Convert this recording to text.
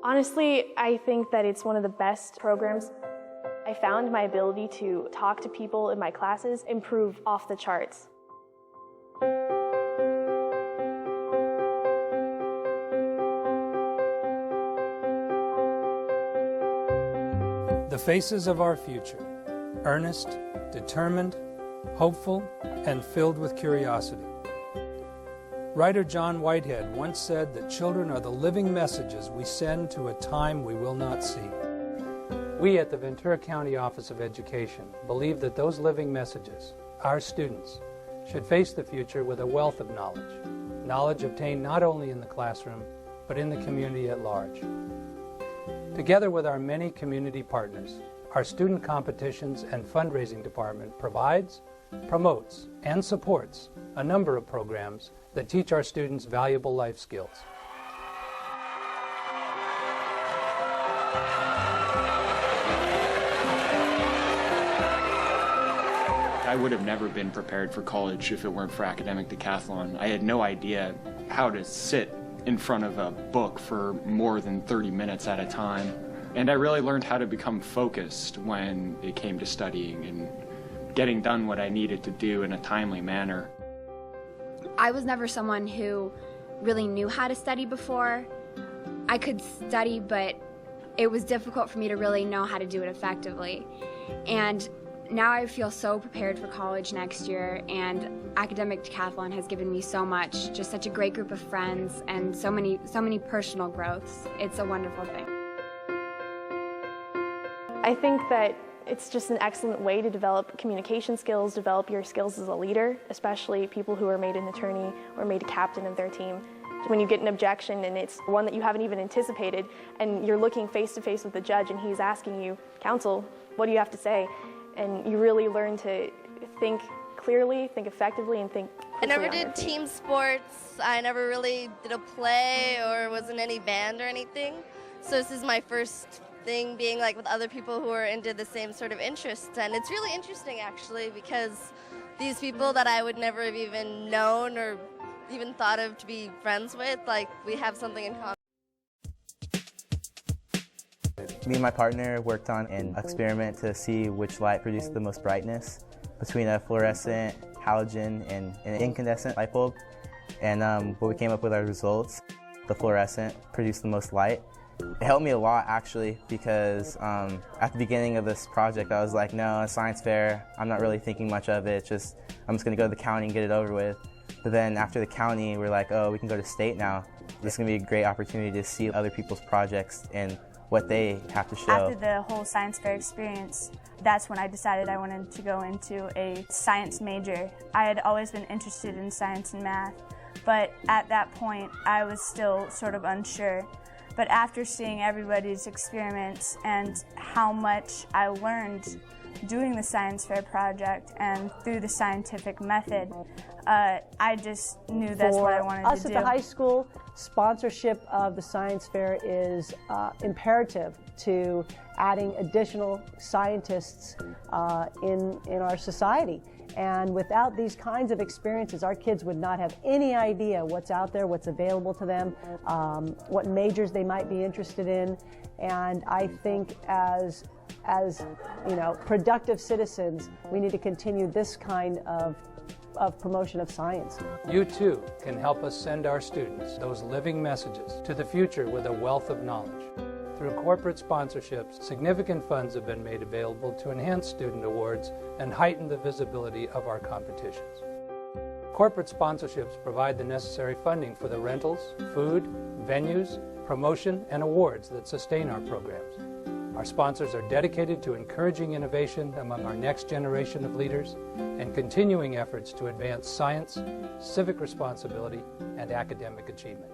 Honestly, I think that it's one of the best programs. I found my ability to talk to people in my classes improve off the charts. The faces of our future, earnest, determined, hopeful, and filled with curiosity. Writer John Whitehead once said that children are the living messages we send to a time we will not see. We at the Ventura County Office of Education believe that those living messages, our students, should face the future with a wealth of knowledge obtained not only in the classroom, but in the community at large. Together with our many community partners, our student competitions and fundraising department provides, promotes, and supports a number of programs that teach our students valuable life skills. I would have never been prepared for college if it weren't for academic decathlon. I had no idea how to sit in front of a book for more than 30 minutes at a time. And I really learned how to become focused when it came to studying and getting done what I needed to do in a timely manner. I was never someone who really knew how to study before. I could study, but it was difficult for me to really know how to do it effectively. And now I feel so prepared for college next year, and academic decathlon has given me so much, just such a great group of friends and so many personal growths. It's a wonderful thing. I think that it's just an excellent way to develop communication skills, develop your skills as a leader, especially people who are made an attorney or made a captain of their team. When you get an objection and it's one that you haven't even anticipated, and you're looking face to face with the judge and he's asking you, counsel, what do you have to say? And you really learn to think clearly, think effectively, and think quickly. I never did team sports. I never really did a play or was in any band or anything. So this is my first thing being like with other people who are into the same sort of interests. And it's really interesting actually, because these people that I would never have even known or even thought of to be friends with, like we have something in common. Me and my partner worked on an experiment to see which light produced the most brightness between a fluorescent, halogen, and an incandescent light bulb. And when we came up with our results, the fluorescent produced the most light. It helped me a lot actually, because at the beginning of this project I was like, no, a science fair, I'm not really thinking much of it, I'm just going to go to the county and get it over with. But then after the county, we're like, oh, we can go to state now. This is going to be a great opportunity to see other people's projects and what they have to show. After the whole science fair experience, that's when I decided I wanted to go into a science major. I had always been interested in science and math, but at that point I was still sort of unsure. But after seeing everybody's experiments and how much I learned doing the science fair project and through the scientific method, I just knew that's what I wanted to do. For us at the high school, sponsorship of the science fair is imperative to adding additional scientists in our society. And without these kinds of experiences, our kids would not have any idea what's out there, what's available to them, what majors they might be interested in. And I think as productive citizens, we need to continue this kind of promotion of science. You too can help us send our students those living messages to the future with a wealth of knowledge. Through corporate sponsorships, significant funds have been made available to enhance student awards and heighten the visibility of our competitions. Corporate sponsorships provide the necessary funding for the rentals, food, venues, promotion, and awards that sustain our programs. Our sponsors are dedicated to encouraging innovation among our next generation of leaders and continuing efforts to advance science, civic responsibility, and academic achievement.